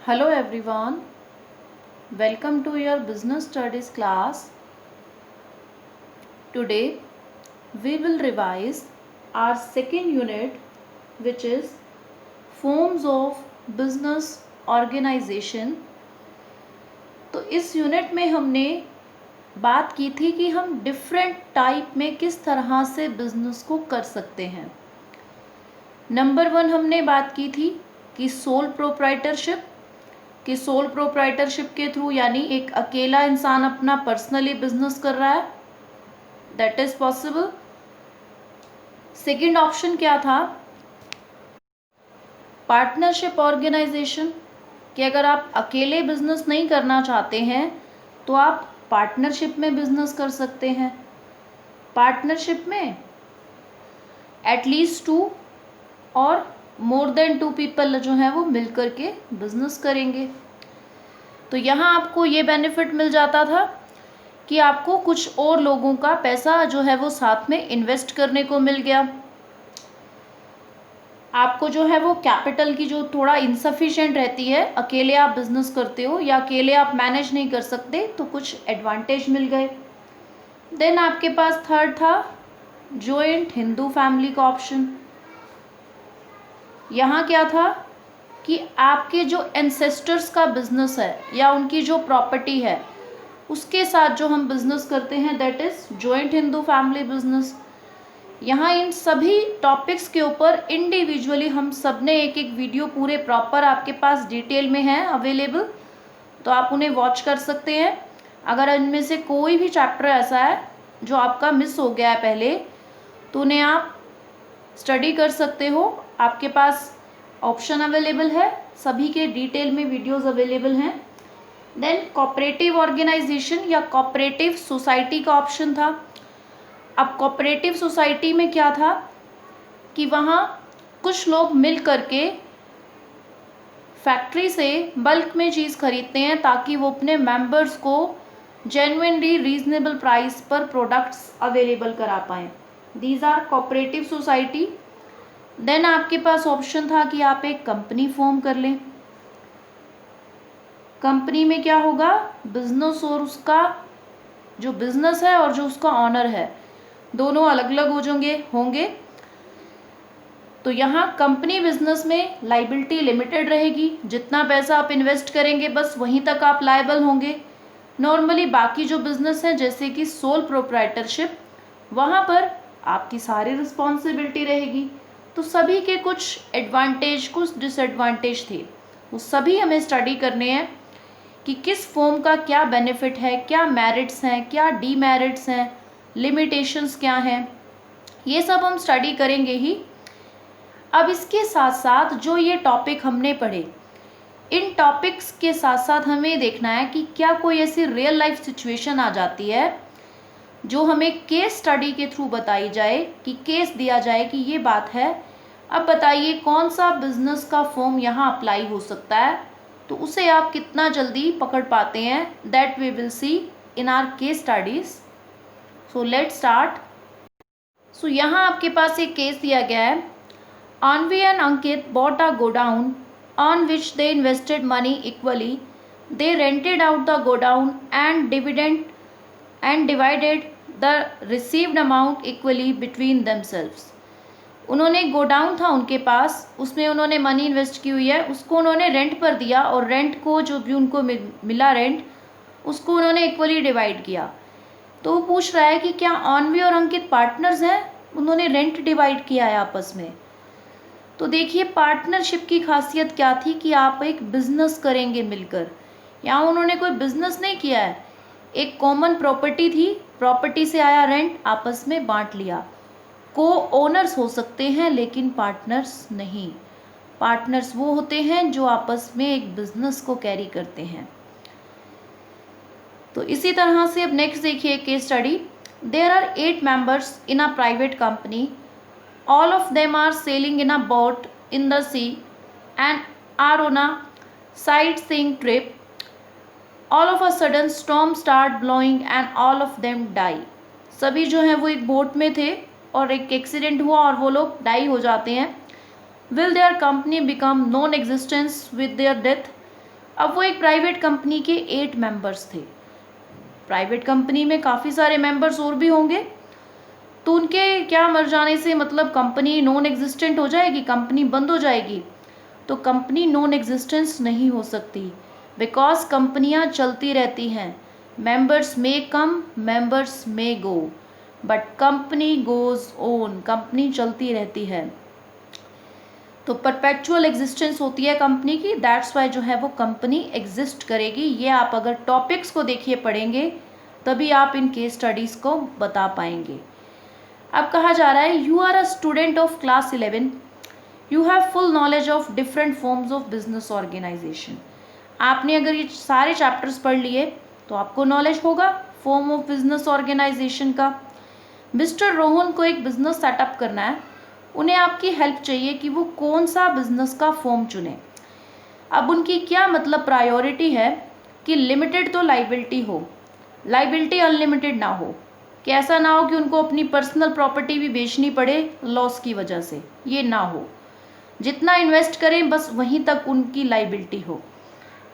Hello everyone, welcome to your business studies class. Today we will revise our second unit, which is forms of business organization. तो इस unit में हमने बात की थी कि हम डिफरेंट टाइप में किस तरह से बिजनेस को कर सकते हैं। नंबर 1 हमने बात की थी कि सोल प्रोप्राइटरशिप, कि सोल प्रोप्राइटरशिप के थ्रू यानी एक अकेला इंसान अपना पर्सनली बिजनेस कर रहा है, that is possible. Second option क्या था, पार्टनरशिप ऑर्गेनाइजेशन, कि अगर आप अकेले बिजनेस नहीं करना चाहते हैं तो आप पार्टनरशिप में बिजनेस कर सकते हैं। पार्टनरशिप में एटलीस्ट 2 और मोर देन 2 पीपल जो हैं वो मिलकर के बिजनेस करेंगे। तो यहाँ आपको ये बेनिफिट मिल जाता था कि आपको कुछ और लोगों का पैसा जो है वो साथ में इन्वेस्ट करने को मिल गया। आपको जो है वो कैपिटल की जो थोड़ा इनसफिशिएंट रहती है, अकेले आप बिजनेस करते हो या अकेले आप मैनेज नहीं कर सकते, तो कुछ एडवांटेज मिल गए। देन आपके पास थर्ड था जॉइंट हिंदू फैमिली का ऑप्शन। यहाँ क्या था कि आपके जो एंसेस्टर्स का बिजनेस है या उनकी जो प्रॉपर्टी है उसके साथ जो हम बिजनेस करते हैं, that is joint Hindu family business. यहाँ इन सभी टॉपिक्स के ऊपर इंडिविजुअली हम सब ने एक एक वीडियो पूरे प्रॉपर आपके पास डिटेल में है अवेलेबल, तो आप उन्हें वॉच कर सकते हैं। अगर इनमें से कोई भी चैप्टर ऐसा है जो आपका मिस हो गया है पहले, तो उन्हें आप स्टडी कर सकते हो। आपके पास ऑप्शन अवेलेबल है, सभी के डिटेल में वीडियोस अवेलेबल हैं। देन कोऑपरेटिव ऑर्गेनाइजेशन या कोऑपरेटिव सोसाइटी का ऑप्शन था। अब कोऑपरेटिव सोसाइटी में क्या था कि वहाँ कुछ लोग मिल करके फैक्ट्री से बल्क में चीज़ खरीदते हैं ताकि वो अपने मेंबर्स को जेन्युइनली रीजनेबल प्राइस पर प्रोडक्ट्स अवेलेबल करा पाएँ। These are cooperative society. Then आपके पास ऑप्शन था कि आप एक कंपनी फॉर्म कर लें। कंपनी में क्या होगा, बिजनेस और उसका जो बिजनेस है और जो उसका ऑनर है दोनों अलग अलग होंगे। तो यहाँ कंपनी बिजनेस में लाइबिलिटी लिमिटेड रहेगी, जितना पैसा आप इन्वेस्ट करेंगे बस वहीं तक आप लायबल होंगे। नॉर्मली बाकी जो बिजनेस हैं जैसे कि सोल प्रोप्राइटरशिप, वहाँ पर आपकी सारी रिस्पॉन्सिबिलिटी रहेगी। तो सभी के कुछ एडवांटेज कुछ डिसएडवांटेज थे, वो सभी हमें स्टडी करने हैं कि किस फॉर्म का क्या बेनिफिट है, क्या मेरिट्स हैं, क्या डीमेरिट्स हैं, लिमिटेशंस क्या हैं, ये सब हम स्टडी करेंगे ही। अब इसके साथ साथ जो ये टॉपिक हमने पढ़े, इन टॉपिक्स के साथ साथ हमें देखना है कि क्या कोई ऐसी रियल लाइफ सिचुएशन आ जाती है जो हमें केस स्टडी के थ्रू बताई जाए, कि केस दिया जाए कि ये बात है, अब बताइए कौन सा बिजनेस का फॉर्म यहाँ अप्लाई हो सकता है, तो उसे आप कितना जल्दी पकड़ पाते हैं, that we will see in our case studies. So let's start. So यहाँ आपके पास एक केस दिया गया है। Anvi and Ankit bought a godown on which they invested money equally. They rented out the godown and divided the received amount equally between themselves. उन्होंने godown था उनके पास, उसमें उन्होंने मनी इन्वेस्ट की हुई है, उसको उन्होंने रेंट पर दिया और रेंट को जो भी उनको मिला रेंट, उसको उन्होंने इक्वली डिवाइड किया। तो वो पूछ रहा है कि क्या ऑनवी और अंकित पार्टनर्स हैं, उन्होंने रेंट डिवाइड किया है आपस में। तो देखिए पार्टनरशिप की खासियत क्या थी कि आप एक बिजनेस करेंगे मिलकर। यहाँ उन्होंने कोई बिजनेस नहीं किया है, एक कॉमन प्रॉपर्टी थी, प्रॉपर्टी से आया रेंट, आपस में बांट लिया। को ओनर्स हो सकते हैं लेकिन पार्टनर्स नहीं। पार्टनर्स वो होते हैं जो आपस में एक बिजनेस को कैरी करते हैं। तो इसी तरह से अब नेक्स्ट देखिए case study. There are 8 members in a private company. All of them are sailing in a boat in the sea and are on a sightseeing trip. All of a sudden storm start blowing and all of them die. सभी जो हैं वो एक boat में थे और एक accident हुआ और वो लोग डाई हो जाते हैं। Will their company become non-existence with their death? अब वो एक प्राइवेट कंपनी के 8 मेंबर्स थे। प्राइवेट कंपनी में काफ़ी सारे मेंबर्स और भी होंगे, तो उनके क्या मर जाने से मतलब कंपनी नॉन एग्जिस्टेंट हो जाएगी, कंपनी बंद हो जाएगी? तो कंपनी नॉन एग्जिस्टेंस नहीं हो सकती, बिकॉज कंपनियां चलती रहती हैं। Members may come, members may go, but company goes on, company चलती रहती है। तो परपेचुअल एग्जिस्टेंस होती है कंपनी की, दैट्स वाई जो है वो कंपनी एग्जिस्ट करेगी। ये आप अगर टॉपिक्स को देखिए पढ़ेंगे तभी आप इन केस स्टडीज़ को बता पाएंगे। अब कहा जा रहा है you are a student of class 11, you have full knowledge of different forms of business organisation. आपने अगर ये सारे चैप्टर्स पढ़ लिए तो आपको नॉलेज होगा फॉर्म ऑफ बिजनेस ऑर्गेनाइजेशन का। मिस्टर रोहन को एक बिजनेस सेटअप करना है, उन्हें आपकी हेल्प चाहिए कि वो कौन सा बिजनेस का फॉर्म चुने। अब उनकी क्या मतलब प्रायोरिटी है कि लिमिटेड तो लाइबिलिटी हो, लाइबिलिटी अनलिमिटेड ना हो, कि ऐसा ना हो कि उनको अपनी पर्सनल प्रॉपर्टी भी बेचनी पड़े लॉस की वजह से, ये ना हो। जितना इन्वेस्ट करें बस वहीं तक उनकी लाइबिलिटी हो,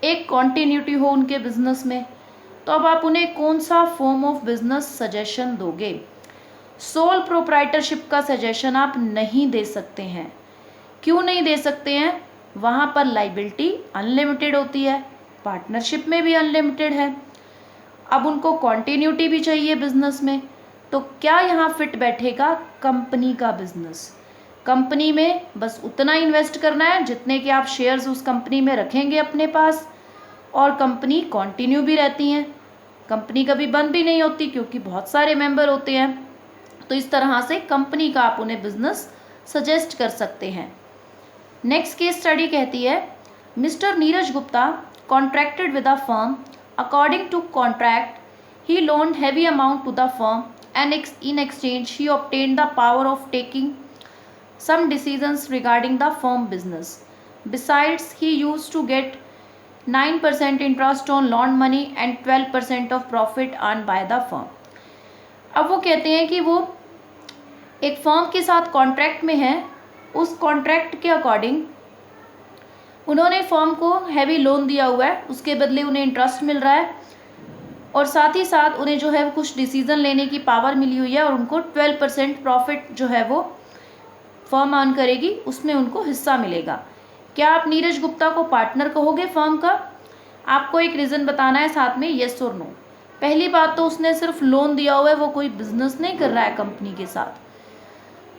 एक कॉन्टीन्यूटी हो उनके बिजनेस में। तो अब आप उन्हें कौन सा फॉर्म ऑफ बिजनेस सजेशन दोगे? सोल प्रोप्राइटरशिप का सजेशन आप नहीं दे सकते हैं। क्यों नहीं दे सकते हैं? वहाँ पर लाइबिलिटी अनलिमिटेड होती है, पार्टनरशिप में भी अनलिमिटेड है। अब उनको कॉन्टीन्यूटी भी चाहिए बिजनेस में, तो क्या यहाँ फिट बैठेगा? कंपनी का बिजनेस। कंपनी में बस उतना इन्वेस्ट करना है जितने कि आप शेयर्स उस कंपनी में रखेंगे अपने पास, और कंपनी कॉन्टिन्यू भी रहती हैं, कंपनी कभी बंद भी नहीं होती क्योंकि बहुत सारे मेंबर होते हैं। तो इस तरह से कंपनी का आप उन्हें बिजनेस सजेस्ट कर सकते हैं। नेक्स्ट केस स्टडी कहती है mister Neeraj Gupta contracted with a firm, according to contract he loaned heavy amount to the firm and in exchange he obtained the power of taking some decisions regarding the firm business. Besides, he used to get 9% interest on loan money and 12% of profit earned by the firm. अब वो कहते हैं कि वो एक firm के साथ contract में है, उस कॉन्ट्रैक्ट के अकॉर्डिंग उन्होंने फर्म को हैवी लोन दिया हुआ है, उसके बदले उन्हें इंटरेस्ट मिल रहा है, और साथ ही साथ उन्हें जो है कुछ डिसीजन लेने की पावर मिली हुई है, और उनको 12% प्रॉफिट जो है वो फर्म अर्न करेगी, उसमें उनको हिस्सा मिलेगा। क्या आप नीरज गुप्ता को पार्टनर कहोगे फर्म का? आपको एक रीज़न बताना है साथ में, येस और नो। पहली बात तो उसने सिर्फ लोन दिया हुआ है, वो कोई बिजनेस नहीं कर रहा है कंपनी के साथ,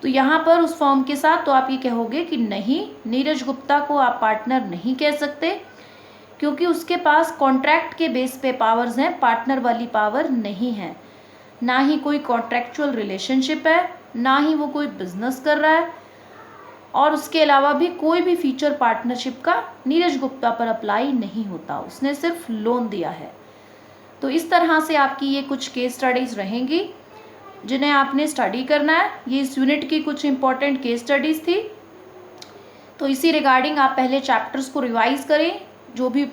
तो यहाँ पर उस फर्म के साथ तो आप ये कहोगे कि नहीं, नीरज गुप्ता को आप पार्टनर नहीं कह सकते, क्योंकि उसके पास कॉन्ट्रैक्ट के बेस पे पावर्स हैं, पार्टनर वाली पावर नहीं है। ना ही कोई कॉन्ट्रैक्चुअल रिलेशनशिप है, ना ही वो कोई बिजनेस कर रहा है, और उसके अलावा भी कोई भी फीचर पार्टनरशिप का नीरज गुप्ता पर अप्लाई नहीं होता, उसने सिर्फ लोन दिया है। तो इस तरह से आपकी ये कुछ केस स्टडीज़ रहेंगी जिन्हें आपने स्टडी करना है। ये इस यूनिट की कुछ इंपॉर्टेंट केस स्टडीज़ थी। तो इसी रिगार्डिंग आप पहले चैप्टर्स को रिवाइज करें, जो भी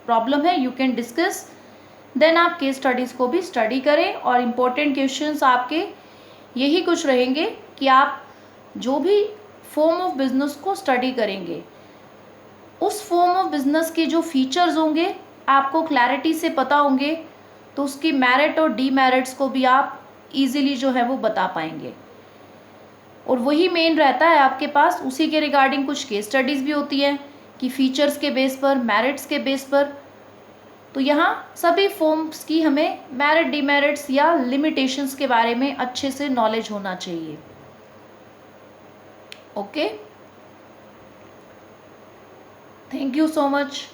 प्रॉब्लम है यू कैन डिस्कस, देन आप केस स्टडीज़ को भी स्टडी करें। और इम्पोर्टेंट क्वेश्चंस आपके यही कुछ रहेंगे कि आप जो भी फॉर्म ऑफ बिजनेस को स्टडी करेंगे, उस फॉर्म ऑफ बिजनेस के जो फीचर्स होंगे आपको क्लैरिटी से पता होंगे, तो उसकी मेरिट और डीमेरिट्स को भी आप इजीली जो है वो बता पाएंगे। और वही मेन रहता है आपके पास, उसी के रिगार्डिंग कुछ केस स्टडीज़ भी होती हैं कि फीचर्स के बेस पर, मेरिट्स के बेस पर। तो यहाँ सभी फॉर्म्स की हमें मेरिट, डीमेरिट्स या लिमिटेशंस के बारे में अच्छे से नॉलेज होना चाहिए। Okay, thank you so much.